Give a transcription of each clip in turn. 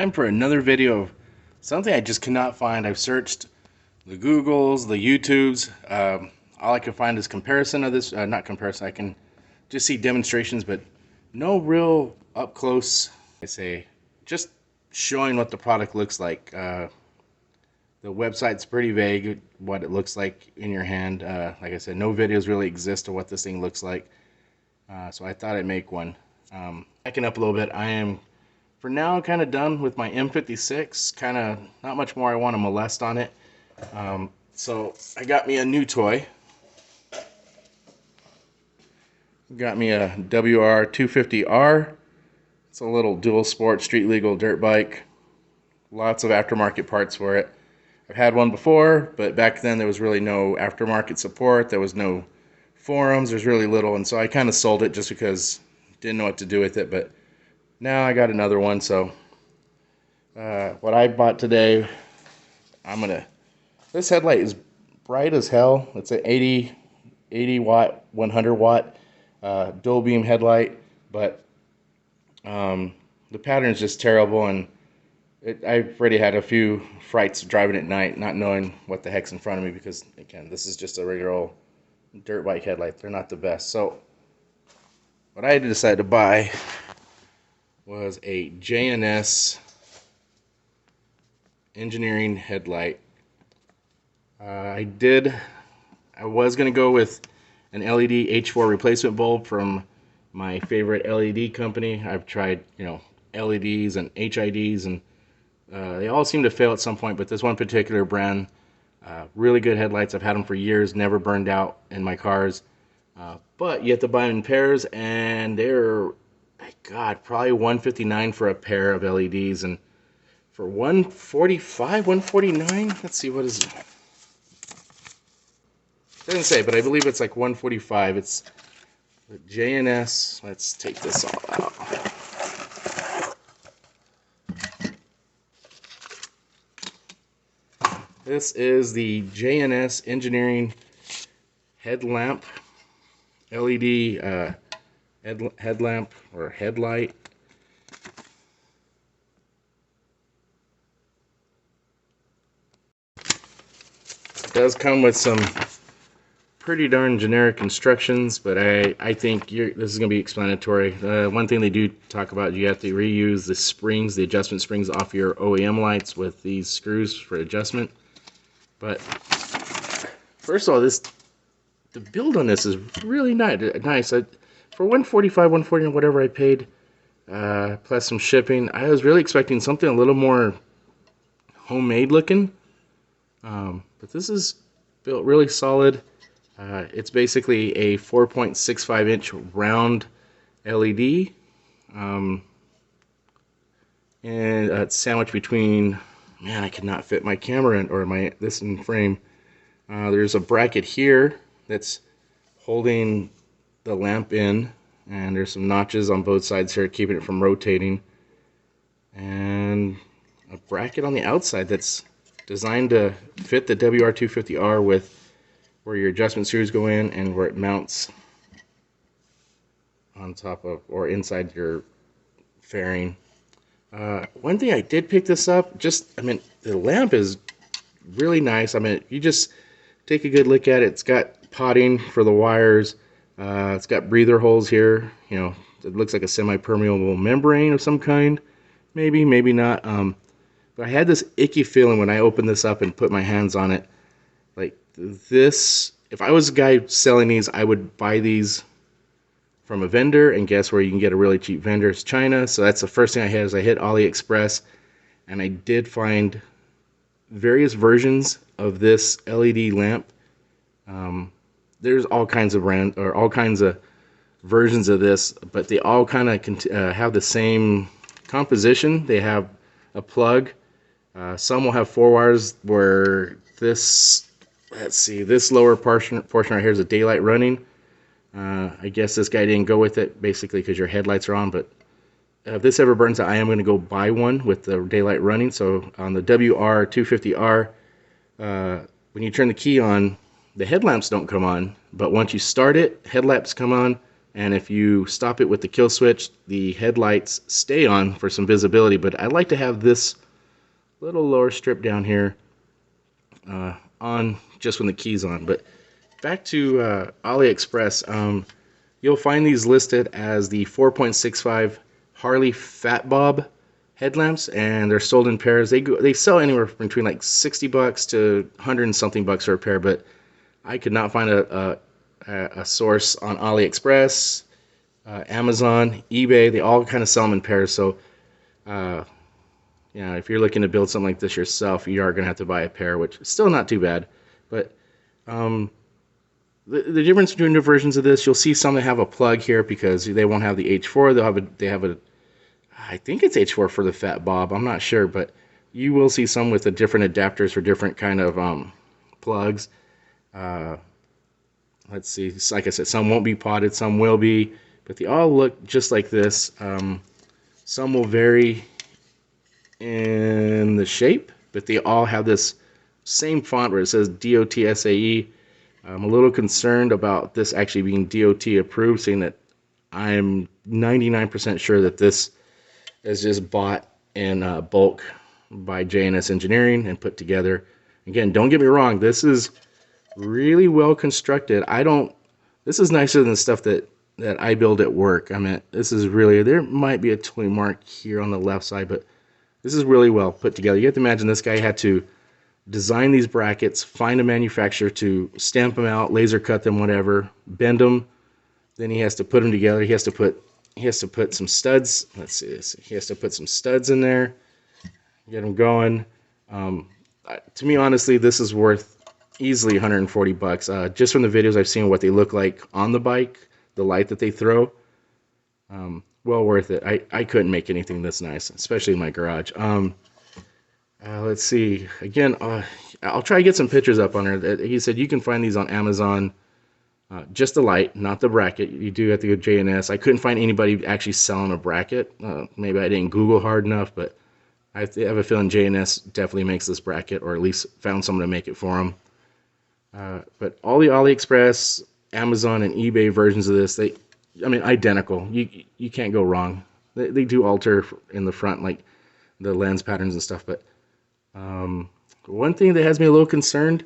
Time for another video of something I just cannot find. I've searched the Googles, the YouTubes. All I can find is comparison of this, not comparison, I can just see demonstrations, but no real up close, I say, just showing what the product looks like. The website's pretty vague, what it looks like in your hand. Like I said, no videos really exist of what this thing looks like. So I thought I'd make one. Backing up a little bit, I am for now kind of done with my M56. Kind of not much more I want to molest on it. So I got me a new toy. Got me a WR250R. It's a little dual sport street legal dirt bike. Lots of aftermarket parts for it. I've had one before, but back then there was really no aftermarket support. There was no forums. There's really little, and so I kind of sold it just because I didn't know what to do with it. But now I got another one, so what I bought today, this headlight is bright as hell. It's an 80 watt, 100 watt dual beam headlight, but the pattern is just terrible, and I've already had a few frights driving at night, not knowing what the heck's in front of me, because again, this is just a regular old dirt bike headlight. They're not the best. So what I decided to buy was a JNS engineering headlight. I was going to go with an LED H4 replacement bulb from my favorite LED company. I've tried, LEDs and HIDs, and they all seem to fail at some point, but this one particular brand, really good headlights. I've had them for years, never burned out in my cars. But you have to buy them in pairs, and they're, God, probably $159 for a pair of LEDs, and for $145, $149. Let's see, what is it? It doesn't say, but I believe it's like $145. It's the JNS. Let's take this all out. This is the JNS engineering headlamp, LED headlamp or headlight. It does come with some pretty darn generic instructions, but I think this is going to be explanatory. One thing they do talk about, you have to reuse the springs, the adjustment springs off your OEM lights with these screws for adjustment. But first of all, the build on this is really nice. For $145, $140, whatever I paid, plus some shipping, I was really expecting something a little more homemade looking. But this is built really solid. It's basically a 4.65 inch round LED, and it's sandwiched between. Man, I cannot fit my camera in, or this in frame. There's a bracket here that's holding the lamp in, and there's some notches on both sides here keeping it from rotating, and a bracket on the outside that's designed to fit the WR250R with where your adjustment screws go in and where it mounts on top of or inside your fairing. One thing I did pick this up, the lamp is really nice. You just take a good look at it. It's got potting for the wires. It's got breather holes here. It looks like a semi-permeable membrane of some kind. Maybe, maybe not. But I had this icky feeling when I opened this up and put my hands on it. Like this, if I was a guy selling these, I would buy these from a vendor, and guess where you can get a really cheap vendor? It's China. So that's the first thing I had. Is I hit AliExpress, and I did find various versions of this LED lamp. There's all kinds of all kinds of versions of this, but they all kind of have the same composition. They have a plug. Some will have 4 wires. Where this, let's see, this lower portion right here is a daylight running. I guess this guy didn't go with it, basically because your headlights are on, but if this ever burns out, I am going to go buy one with the daylight running. So on the WR250R, when you turn the key on, the headlamps don't come on, but once you start it, headlamps come on, and if you stop it with the kill switch, the headlights stay on for some visibility. But I like to have this little lower strip down here on just when the key's on. But back to AliExpress, you'll find these listed as the 4.65 Harley Fat Bob headlamps, and they're sold in pairs. They sell anywhere between like $60 to 100 and something bucks for a pair, but I could not find a source on AliExpress, Amazon, eBay. They all kind of sell them in pairs. So, if you're looking to build something like this yourself, you are going to have to buy a pair, which is still not too bad. But the difference between the versions of this, you'll see some that have a plug here because they won't have the H4. They have a I think it's H4 for the Fat Bob. I'm not sure, but you will see some with the different adapters for different kind of plugs. Let's see. Like I said, some won't be potted, some will be, but they all look just like this. Some will vary in the shape, but they all have this same font where it says DOTSAE. I'm a little concerned about this actually being DOT approved, saying that I'm 99% sure that this is just bought in bulk by JNS Engineering and put together. Again, don't get me wrong, this is really well constructed. This is nicer than the stuff that I build at work. I mean, this is really, there might be a toy mark here on the left side, but this is really well put together. You have to imagine this guy had to design these brackets, find a manufacturer to stamp them out, laser cut them, whatever, bend them. Then he has to put them together. He has to put some studs. Let's see this. He has to put some studs in there, get them going. To me, honestly, this is worth easily 140 bucks. Just from the videos I've seen, what they look like on the bike, the light that they throw. Well worth it. I couldn't make anything this nice, especially in my garage. Let's see. Again, I'll try to get some pictures up on there. He said you can find these on Amazon. Just the light, not the bracket. You do have to go to JNS. I couldn't find anybody actually selling a bracket. Maybe I didn't Google hard enough, but I have a feeling JNS definitely makes this bracket, or at least found someone to make it for them. But all the AliExpress, Amazon, and eBay versions of this, identical. You can't go wrong. They do alter in the front, like the lens patterns and stuff. But one thing that has me a little concerned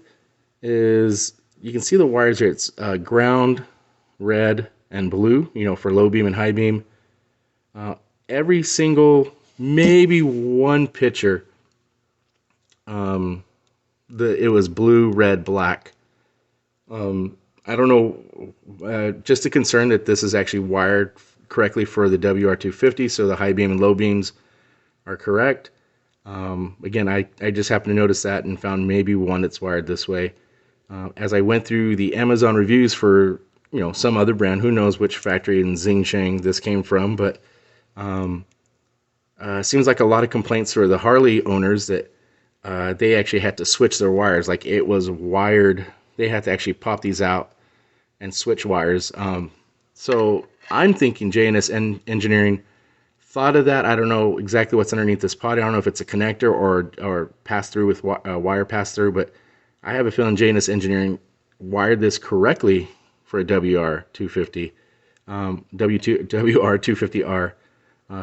is you can see the wires here. It's ground, red, and blue, for low beam and high beam. Every single, maybe one picture, it was blue, red, black. I don't know, just a concern that this is actually wired correctly for the WR250, so the high beam and low beams are correct. Again, I just happened to notice that and found maybe one that's wired this way. As I went through the Amazon reviews for some other brand, who knows which factory in Xingcheng this came from, but seems like a lot of complaints for the Harley owners that they actually had to switch their wires. Like, it was wired. They had to actually pop these out and switch wires. So I'm thinking JNS Engineering thought of that. I don't know exactly what's underneath this pod. I don't know if it's a connector or pass through with wire pass through, but I have a feeling JNS Engineering wired this correctly for a WR250, WR250R.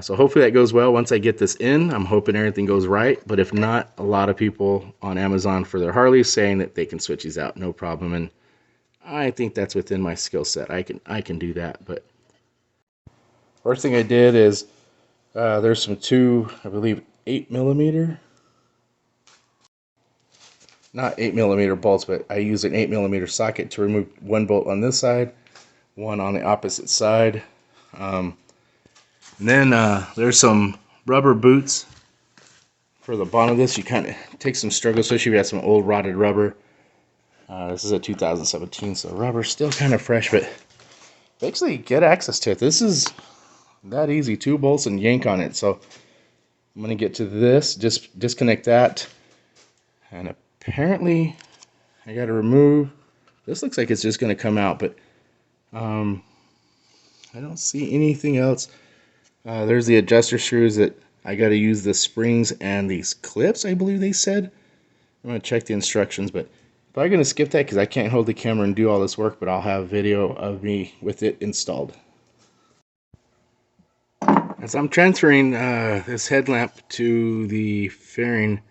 So hopefully that goes well. Once I get this in, I'm hoping everything goes right. But if not, a lot of people on Amazon for their Harleys saying that they can switch these out, no problem. And I think that's within my skill set. I can do that. But first thing I did is there's some I believe 8mm. Not 8mm bolts, but I used an 8mm socket to remove one bolt on this side, one on the opposite side. And then there's some rubber boots for the bottom of this. You kind of take some struggle, especially if you have some old rotted rubber. This is a 2017, so rubber's still kind of fresh, but basically get access to it. This is that easy. 2 bolts and yank on it. So I'm going to get to this, just disconnect that, and apparently I got to remove. This looks like it's just going to come out, but I don't see anything else. There's the adjuster screws that I got to use the springs and these clips, I believe they said. I'm going to check the instructions, but I'm probably going to skip that because I can't hold the camera and do all this work, but I'll have video of me with it installed. As I'm transferring this headlamp to the fairing,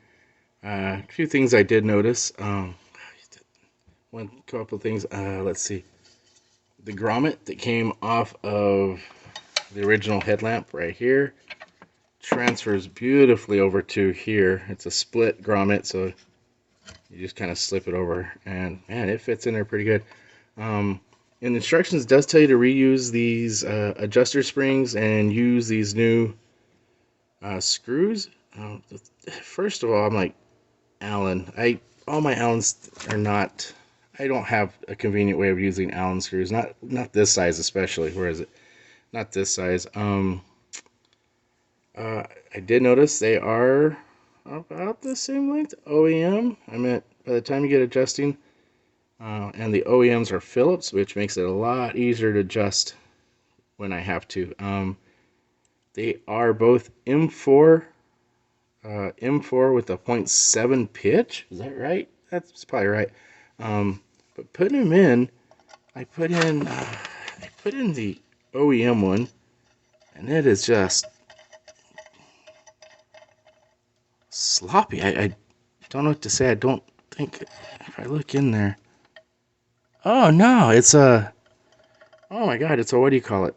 a few things I did notice. One couple things. Let's see. The grommet that came off of the original headlamp right here transfers beautifully over to here. It's a split grommet, so you just kind of slip it over, and man, it fits in there pretty good. And the instructions does tell you to reuse these adjuster springs and use these new screws. First of all, I'm like, Allen. All my Allens are not. I don't have a convenient way of using Allen screws. Not this size especially. Where is it? Not this size. I did notice they are about the same length. OEM. I meant by the time you get adjusting, and the OEMs are Phillips, which makes it a lot easier to adjust when I have to. They are both M4 with a 0.7 pitch. Is that right? That's probably right. But putting them in, I put in the OEM one, and it is just sloppy. I don't know what to say. I don't think, if I look in there. Oh no, it's a. Oh my God, it's a, what do you call it?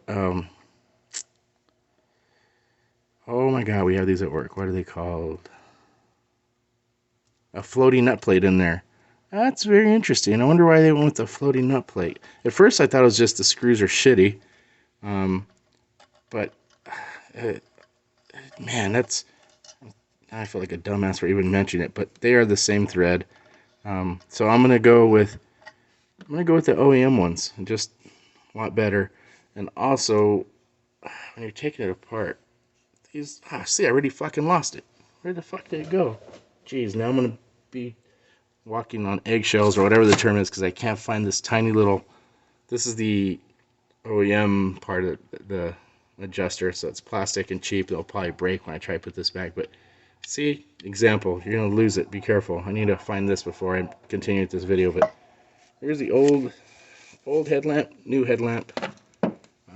Oh my God, we have these at work. What are they called? A floating nut plate in there. That's very interesting. I wonder why they went with the floating nut plate. At first I thought it was just the screws are shitty. But man, that's, I feel like a dumbass for even mentioning it, but they are the same thread. So I'm gonna go with the OEM ones. Just a lot better. And also, when you're taking it apart, these, see, I already fucking lost it. Where the fuck did it go? Jeez, now I'm gonna be walking on eggshells or whatever the term is, because I can't find this tiny little. This is the OEM part of the adjuster, so it's plastic and cheap. It'll probably break when I try to put this back, but see, example, you're gonna lose it. Be careful. I need to find this before I continue with this video. But here's the old headlamp, new headlamp.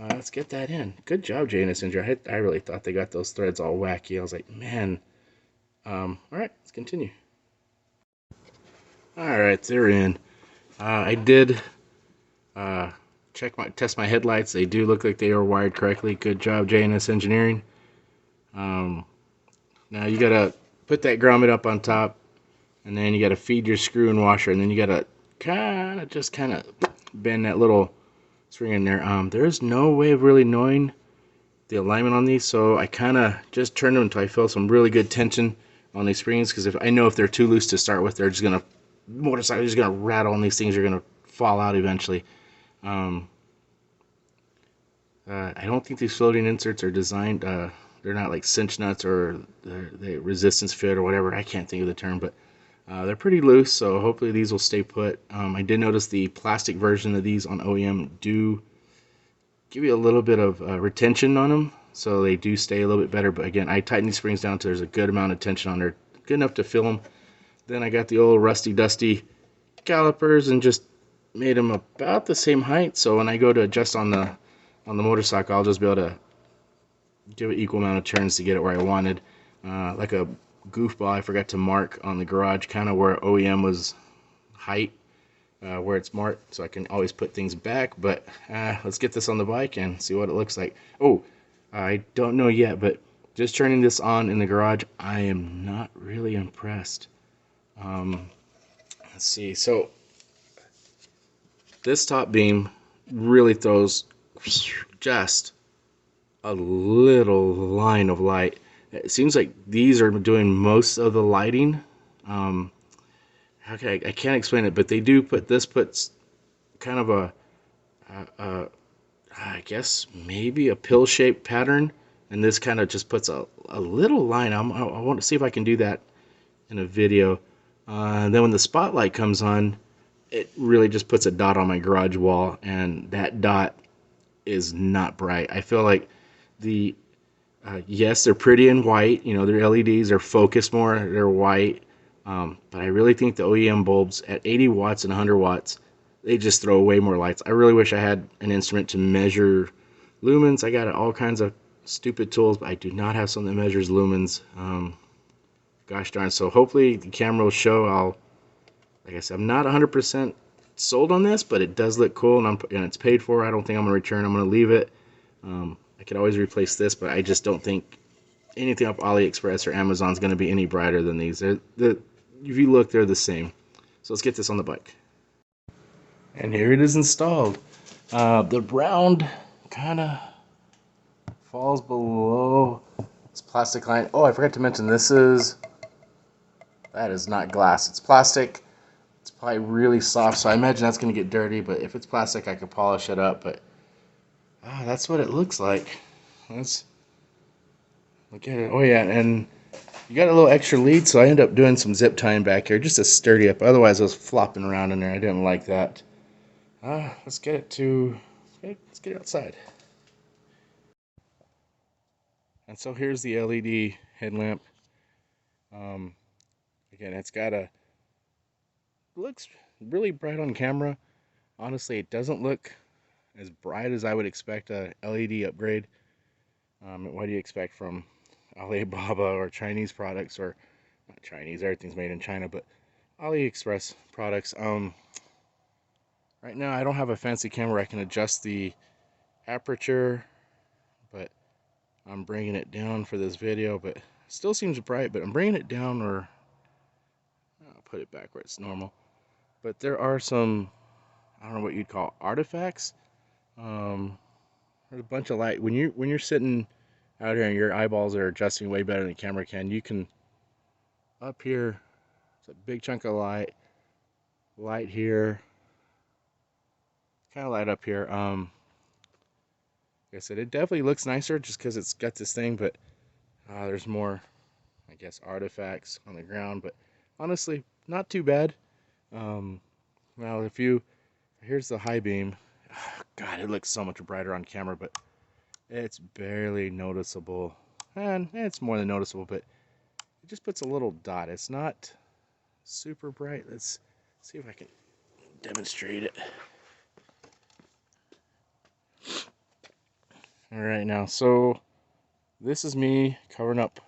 Let's get that in. Good job, JNS Injury. I really thought they got those threads all wacky. I was like, man. All right, let's continue. All right, they're in. I did test my headlights. They do look like they are wired correctly. Good job, JNS Engineering. Now you gotta put that grommet up on top, and then you gotta feed your screw and washer, and then you gotta kind of bend that little spring in there. There's no way of really knowing the alignment on these, so I kind of just turn them until I feel some really good tension on these springs, because if I know if they're too loose to start with, they're just gonna motorcycle just gonna rattle, and these things are gonna fall out eventually. I don't think these floating inserts are designed. They're not like cinch nuts or they resistance fit or whatever. I can't think of the term, but they're pretty loose, so hopefully these will stay put. I did notice the plastic version of these on OEM do give you a little bit of retention on them, so they do stay a little bit better. But again, I tighten these springs down so there's a good amount of tension on there, good enough to fill them. Then I got the old rusty dusty calipers and just made them about the same height, so when I go to adjust on the motorcycle, I'll just be able to give it equal amount of turns to get it where I wanted. Like a goofball, I forgot to mark on the garage kind of where OEM was height, where it's marked, so I can always put things back. But let's get this on the bike and see what it looks like. Oh, I don't know yet, but just turning this on in the garage, I am not really impressed. Let's see. So this top beam really throws just a little line of light. It seems like these are doing most of the lighting. Okay, I can't explain it, but they do put this, puts kind of a I guess maybe a pill-shaped pattern, and this kind of just puts a little line. I want to see if I can do that in a video. Then when the spotlight comes on, it really just puts a dot on my garage wall, and that dot is not bright. I feel like the yes, they're pretty and white. You know, their LEDs are focused more. They're white, but I really think the OEM bulbs at 80 watts and 100 watts, they just throw way more lights. I really wish I had an instrument to measure lumens. I got all kinds of stupid tools, but I do not have something that measures lumens. Gosh darn. So hopefully the camera will show. Like I said, I'm not 100% sold on this, but it does look cool, and it's paid for. I don't think I'm going to return. I'm going to leave it. I could always replace this, but I just don't think anything off AliExpress or Amazon is going to be any brighter than these. If you look, they're the same. So let's get this on the bike. And here it is installed. The round kind of falls below this plastic line. Oh, I forgot to mention that is not glass. It's plastic. It's probably really soft, so I imagine that's going to get dirty, but if it's plastic, I could polish it up, but that's what it looks like. Let's look at it. Oh yeah, and you got a little extra lead, so I ended up doing some zip tying back here just to sturdy up. Otherwise, I was flopping around in there. I didn't like that. Let's get it outside. And so here's the LED headlamp. Again, looks really bright on camera. Honestly, it doesn't look as bright as I would expect a LED upgrade. What do you expect from Alibaba or Chinese products, or not Chinese, everything's made in China, but AliExpress products. Right now I don't have a fancy camera. I can adjust the aperture, but I'm bringing it down for this video, but it still seems bright, but I'm bringing it down, or I'll put it back where it's normal. But there are some, I don't know what you'd call artifacts. There's a bunch of light. When you're sitting out here and your eyeballs are adjusting way better than the camera can, you can, up here, it's a big chunk of light here, kind of light up here. Like I said, it definitely looks nicer just because it's got this thing, but there's more, I guess, artifacts on the ground, but honestly, not too bad. Now, here's the high beam. Oh, God, it looks so much brighter on camera, but it's barely noticeable. And it's more than noticeable, but it just puts a little dot. It's not super bright. Let's see if I can demonstrate it. All right, now, so this is me covering up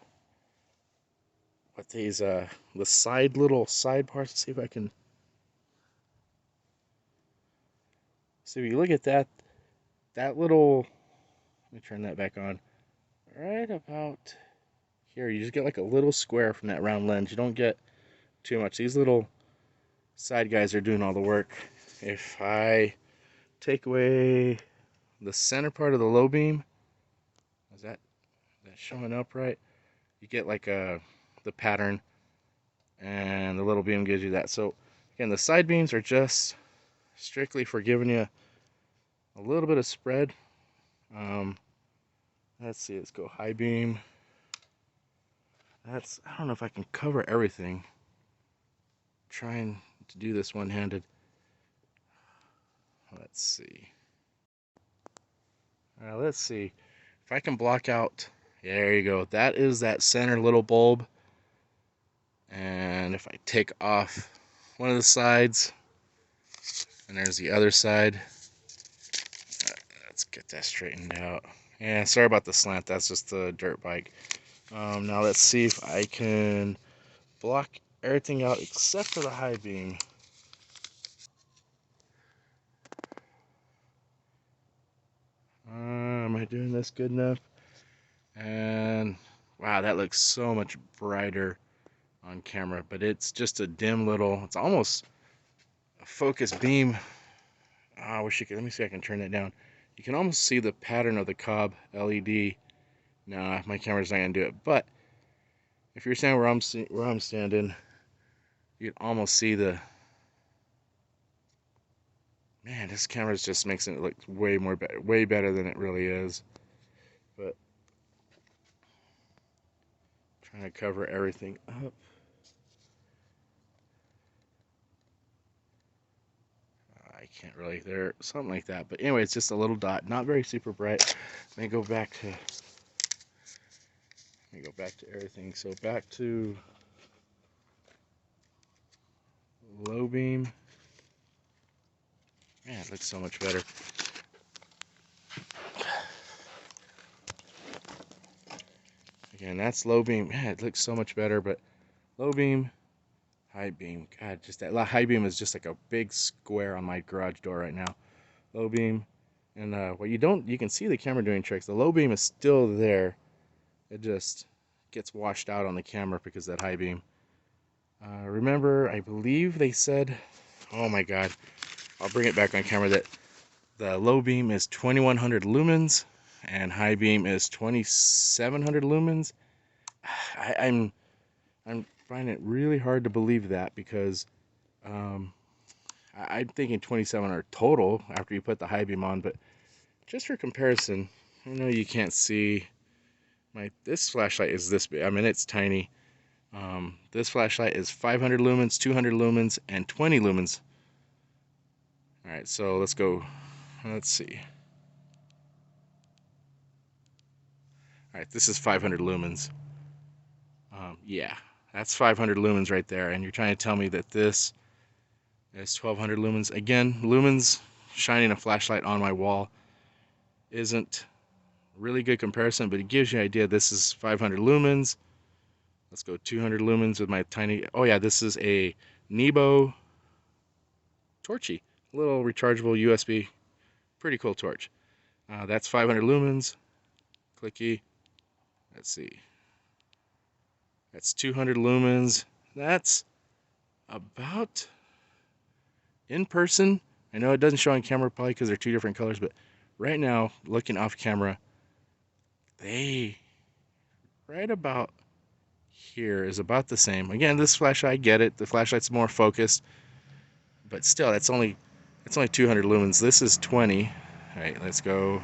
what these the little side parts. Let's see if I can. So if you look at that little, let me turn that back on. Right about here, you just get like a little square from that round lens. You don't get too much. These little side guys are doing all the work. If I take away the center part of the low beam, is that showing up right? You get like the pattern, and the little beam gives you that. So again, the side beams are just strictly for giving you a little bit of spread. Let's see, let's go high beam. I don't know if I can cover everything. I'm trying to do this one-handed. Let's see. Let's see if I can block out. Yeah, there you go. That is that center little bulb. And if I take off one of the sides, and there's the other side. Let's get that straightened out. Yeah, sorry about the slant. That's just the dirt bike. Now let's see if I can block everything out except for the high beam. Am I doing this good enough? And wow, that looks so much brighter on camera, but it's just a dim little, it's almost a focus beam. I wish you could, let me see if I can turn that down. You can almost see the pattern of the Cobb LED. Nah, my camera's not gonna do it, but if you're standing where I'm standing, you can almost see the, man, this camera's just makes it look way better than it really is. But trying to cover everything up. I can't really, there, something like that. But anyway, it's just a little dot, not very super bright. Let me go back to everything. So back to low beam. Man, it looks so much better. Again, that's low beam. Man, it looks so much better, but low beam, high beam. God, just that high beam is just like a big square on my garage door right now. Low beam, and well, you can see the camera doing tricks. The low beam is still there. It just gets washed out on the camera because of that high beam. Remember, I believe they said, oh my God, I'll bring it back on camera, that the low beam is 2100 lumens and high beam is 2700 lumens. I'm finding it really hard to believe that because um, I'm thinking 2700 total after you put the high beam on, but just for comparison, I know you can't see this flashlight is this big. I mean, it's tiny. This flashlight is 500 lumens, 200 lumens, and 20 lumens. All right, so let's go. Let's see. All right, this is 500 lumens. Yeah, that's 500 lumens right there. And you're trying to tell me that this is 1200 lumens. Again, lumens shining a flashlight on my wall isn't really good comparison, but it gives you an idea. This is 500 lumens. Let's go 200 lumens with my tiny. Oh yeah, this is a Nebo Torchy, little rechargeable USB, pretty cool torch. That's 500 lumens. Clicky. Let's see. That's 200 lumens. That's about in person. I know it doesn't show on camera probably because they're two different colors, but right now, looking off camera, they right about here is about the same. Again, this flashlight, I get it. The flashlight's more focused, but still, it's only 200 lumens. This is 20. All right, let's go.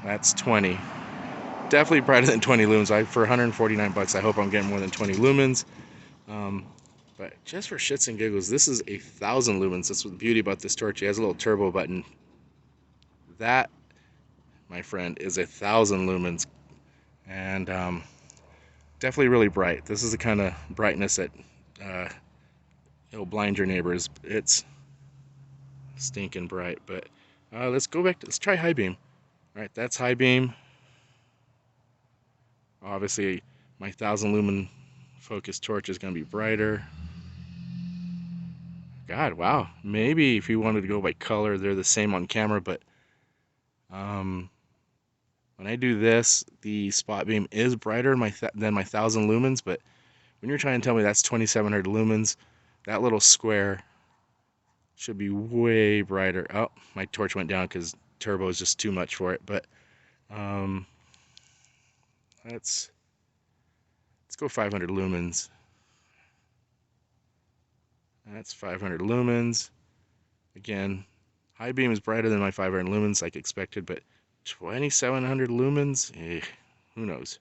That's 20. Definitely brighter than 20 lumens. For 149 bucks, I hope I'm getting more than 20 lumens. But just for shits and giggles, this is 1,000 lumens. That's what the beauty about this torch. It has a little turbo button. That, my friend, is 1,000 lumens, and definitely really bright. This is the kind of brightness that it'll blind your neighbors. It's stinking bright. But let's go back to, let's try high beam. All right, that's high beam. Obviously, my 1,000 lumen focus torch is going to be brighter. God, wow. Maybe if you wanted to go by color, they're the same on camera, but when I do this, the spot beam is brighter than my 1,000 lumens, but when you're trying to tell me that's 2,700 lumens, that little square should be way brighter. Oh, my torch went down because turbo is just too much for it, but um, let's go 500 lumens. That's 500 lumens. Again, high beam is brighter than my 500 lumens like expected, but 2,700 lumens? Who knows?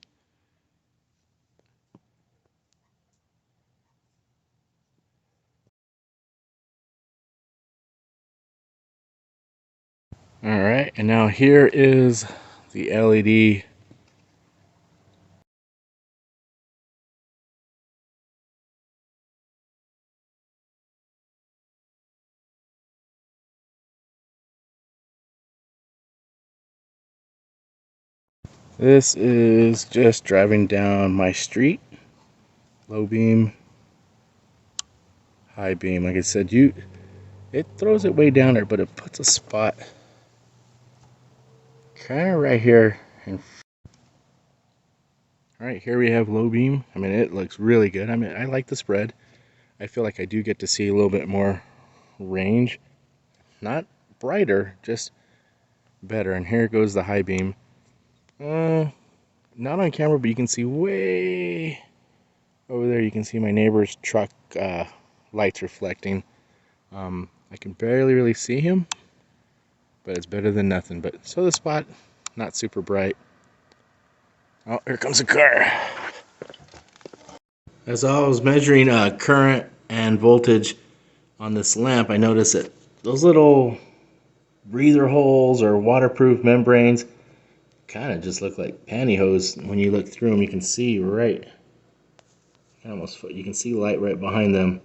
Alright, and now here is the LED. This is just driving down my street. Low beam, high beam. Like I said, it throws it way down there, but it puts a spot kind of right here. Alright, here we have low beam. I mean, it looks really good. I mean, I like the spread. I feel like I do get to see a little bit more range. Not brighter, just better. And here goes the high beam. Not on camera, but you can see way over there. You can see my neighbor's truck lights reflecting. I can barely really see him, but it's better than nothing. But so the spot, not super bright. Oh, here comes a car. As I was measuring current and voltage on this lamp, I noticed that those little breather holes or waterproof membranes kind of just look like pantyhose. When you look through them, you can see right. You can see light right behind them.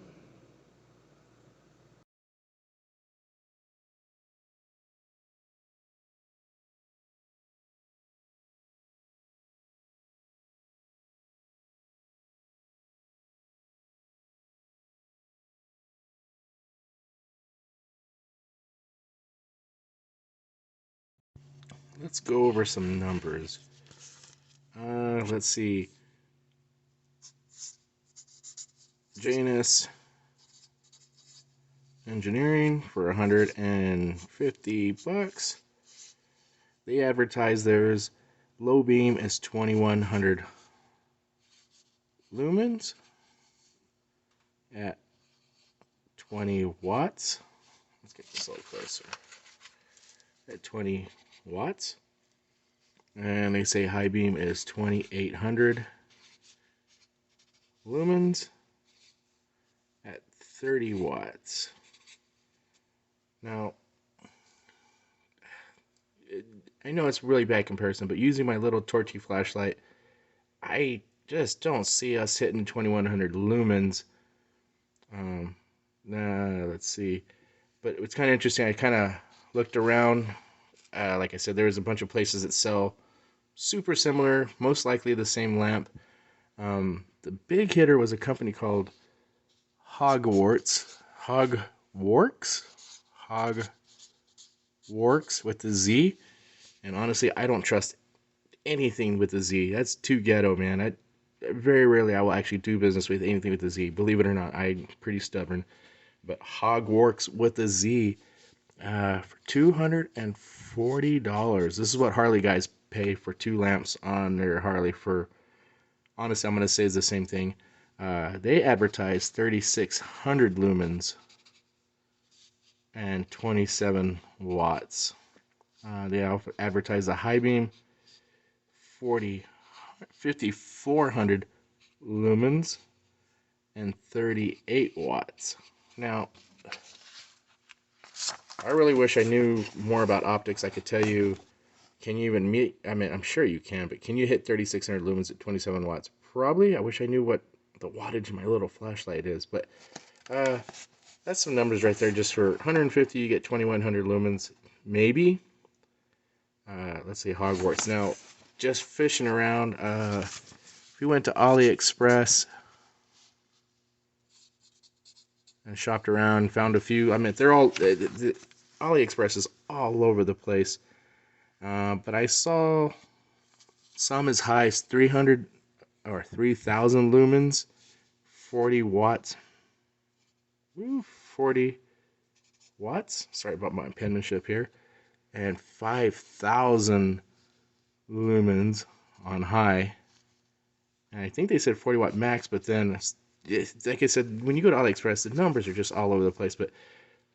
let's go over some numbers. Let's see. JNS Engineering for $150. They advertise theirs. Low beam is 2100 lumens at 20 watts. Let's get this a little closer. At 20 watts. And they say high beam is 2800 lumens at 30 watts. Now, I know it's really bad comparison, but using my little torchy flashlight, I just don't see us hitting 2100 lumens. Let's see. But it's kind of interesting. I kind of looked around. Like I said, there's a bunch of places that sell super similar, most likely the same lamp. The big hitter was a company called Hogwarts with the Z. And honestly, I don't trust anything with the Z. That's too ghetto, man. Very rarely I will actually do business with anything with the Z. Believe it or not, I'm pretty stubborn. But Hogwarts with the Z for $240. This is what Harley guys pay for 2 lamps on their Harley for. Honestly, I'm going to say it's the same thing. They advertise 3600 lumens and 27 watts. They advertise the high beam 5400 lumens and 38 watts. Now, I really wish I knew more about optics. I could tell you, can you even meet, I mean, I'm sure you can, but can you hit 3600 lumens at 27 watts? Probably. I wish I knew what the wattage of my little flashlight is, but that's some numbers right there. Just for 150, you get 2100 lumens, maybe. Let's see, Hogwarts. Now, just fishing around, if we went to AliExpress and shopped around, found a few. I mean, they're all, AliExpress is all over the place. But I saw some as high as 300 or 3000 lumens, 40 watts. 40 watts. Sorry about my penmanship here. And 5000 lumens on high. And I think they said 40 watt max, but then, like I said, when you go to AliExpress, the numbers are just all over the place. But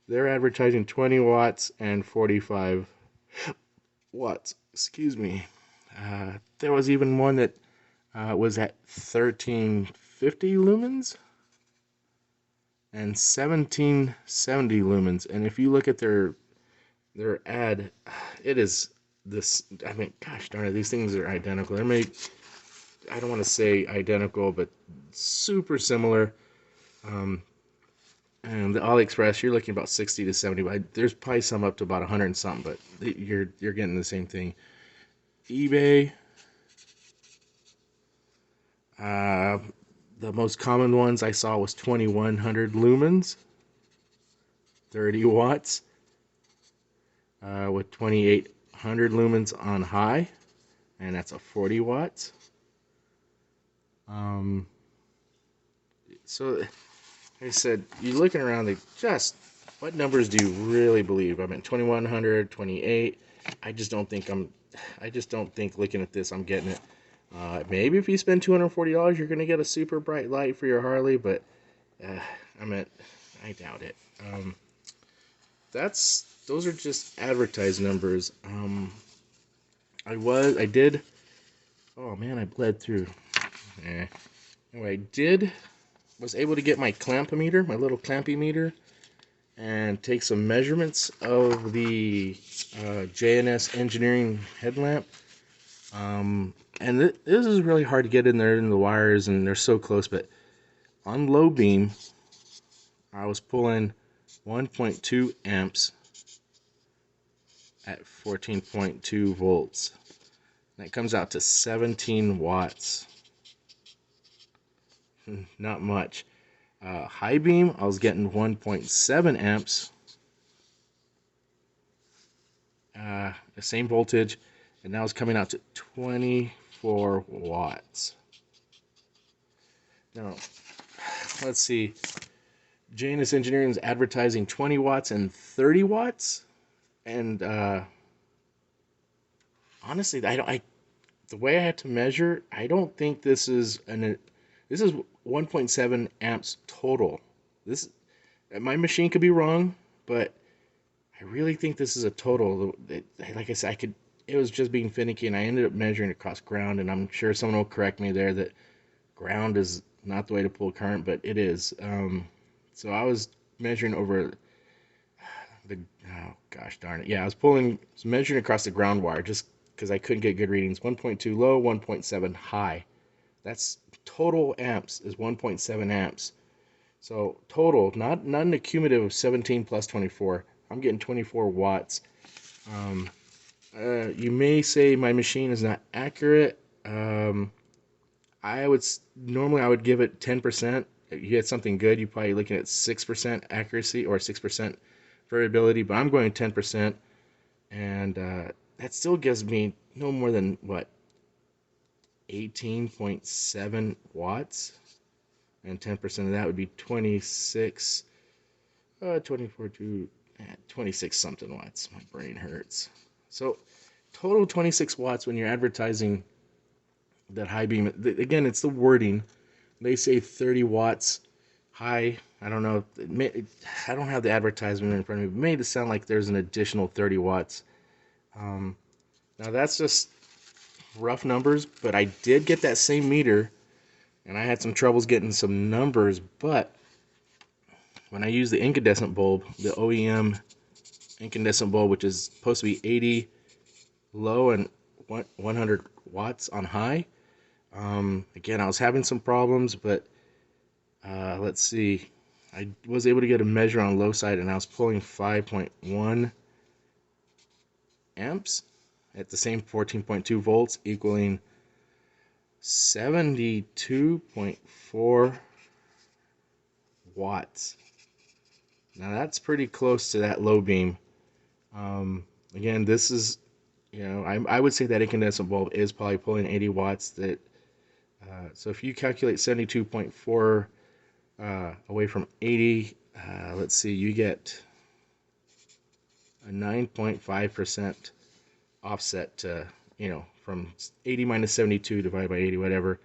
they're advertising 20 watts and 45 watts. Excuse me. There was even one that was at 1350 lumens and 1770 lumens. And if you look at their ad, it is this. I mean, gosh darn it, these things are identical. They're made, I don't want to say identical, but super similar. And the AliExpress, you're looking about 60 to 70. But there's probably some up to about 100 and something, but you're getting the same thing. eBay, the most common ones I saw was 2100 lumens, 30 watts, with 2800 lumens on high, and that's a 40 watts. So, like I said, you're looking around, what numbers do you really believe? I mean, 2100, 28. I just don't think looking at this, I'm getting it. Maybe if you spend $240, you're going to get a super bright light for your Harley, but I doubt it. Those are just advertised numbers. Oh man, I bled through. Anyway, was able to get my clampometer, my little clampy meter, and take some measurements of the JNS engineering headlamp. And this is really hard to get in there in the wires, and they're so close, but on low beam, I was pulling 1.2 amps at 14.2 volts. That comes out to 17 watts. Not much. High beam, I was getting 1.7 amps. The same voltage and now it's coming out to 24 watts. Now, let's see. JNS Engineering is advertising 20 watts and 30 watts, and honestly, the way I had to measure, I don't think this is 1.7 amps total. This My machine could be wrong, but I really think this is a total. Like I said, it was just being finicky, and I ended up measuring across ground, and I'm sure someone will correct me there that ground is not the way to pull current, but it is. So I was measuring over oh gosh darn it. Yeah, I was measuring across the ground wire just because I couldn't get good readings. 1.2 low, 1.7 high. That's total amps is 1.7 amps. So total, not an accumulative of 17 plus 24. I'm getting 24 watts. You may say my machine is not accurate. I would normally I would give it 10%. If you get something good, you're probably looking at 6% accuracy or 6% variability, but I'm going 10%, and that still gives me no more than what 18.7 watts, and 10% of that would be 26, 24 to 26 something watts. My brain hurts. So total 26 watts when you're advertising that high beam. Again, it's the wording. They say 30 watts high. I don't know. I don't have the advertisement in front of me. It made it sound like there's an additional 30 watts. Now that's just rough numbers, but I did get that same meter, and I had some troubles getting some numbers. But when I use the incandescent bulb, the OEM incandescent bulb, which is supposed to be 80 low and 100 watts on high, again, I was having some problems, but let's see. I was able to get a measure on low side, and I was pulling 5.1 amps at the same 14.2 volts, equaling 72.4 watts. Now that's pretty close to that low beam. Again, this is, I would say that incandescent bulb is probably pulling 80 watts. So if you calculate 72.4 away from 80, let's see, you get a 9.5% offset to, from 80 minus 72 divided by 80, whatever.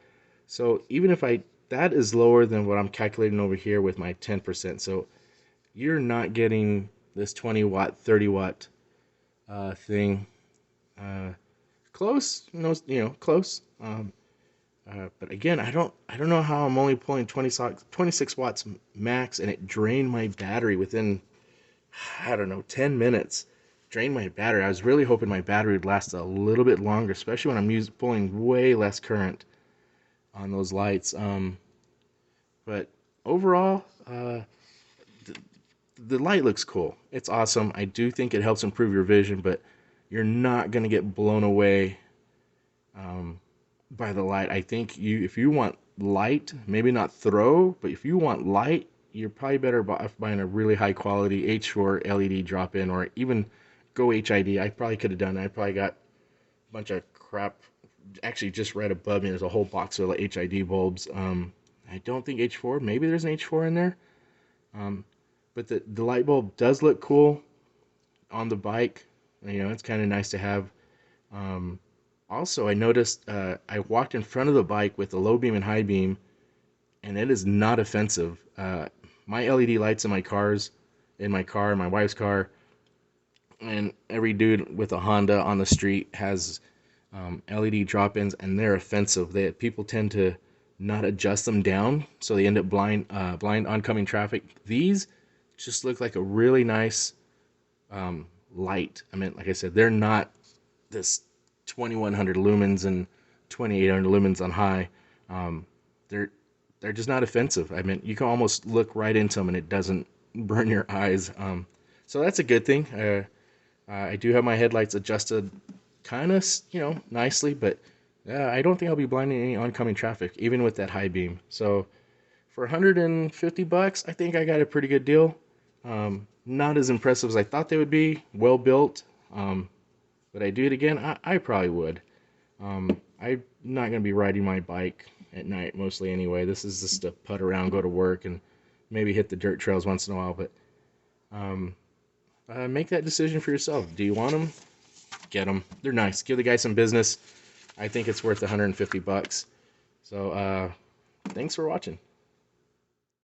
So even if that is lower than what I'm calculating over here with my 10%. So you're not getting this 20 watt, 30 watt thing. Close, close. But again, I don't know how I'm only pulling 26 watts max, and it drained my battery within, I don't know, 10 minutes. Drained my battery. I was really hoping my battery would last a little bit longer, especially when I'm pulling way less current on those lights. But overall, the light looks cool. It's awesome. I do think it helps improve your vision, but you're not going to get blown away by the light. I think if you want light, maybe not throw, but if you want light, you're probably better buying a really high quality H4 LED drop-in, or even go HID. I probably could have done that. I probably got a bunch of crap. Actually, just right above me, there's a whole box of HID bulbs. I don't think H4. Maybe there's an H4 in there. But the light bulb does look cool on the bike. It's kind of nice to have. Also, I noticed I walked in front of the bike with the low beam and high beam, and it is not offensive. My LED lights in my car, my wife's car, and every dude with a Honda on the street has LED drop-ins, and they're offensive. People tend to not adjust them down, so they end up blind oncoming traffic. These just look like a really nice light. I mean, like I said, they're not this 2100 lumens and 2800 lumens on high. They're just not offensive. I mean, you can almost look right into them and it doesn't burn your eyes. So that's a good thing. I do have my headlights adjusted kind of, nicely, but I don't think I'll be blinding any oncoming traffic, even with that high beam. So for $150, I think I got a pretty good deal. Not as impressive as I thought they would be. Well built. Would I do it again? I probably would. I'm not going to be riding my bike at night mostly anyway. This is just to put around, go to work, and maybe hit the dirt trails once in a while. But make that decision for yourself. Do you want them? Get them. They're nice. Give the guy some business. I think it's worth $150. So thanks for watching.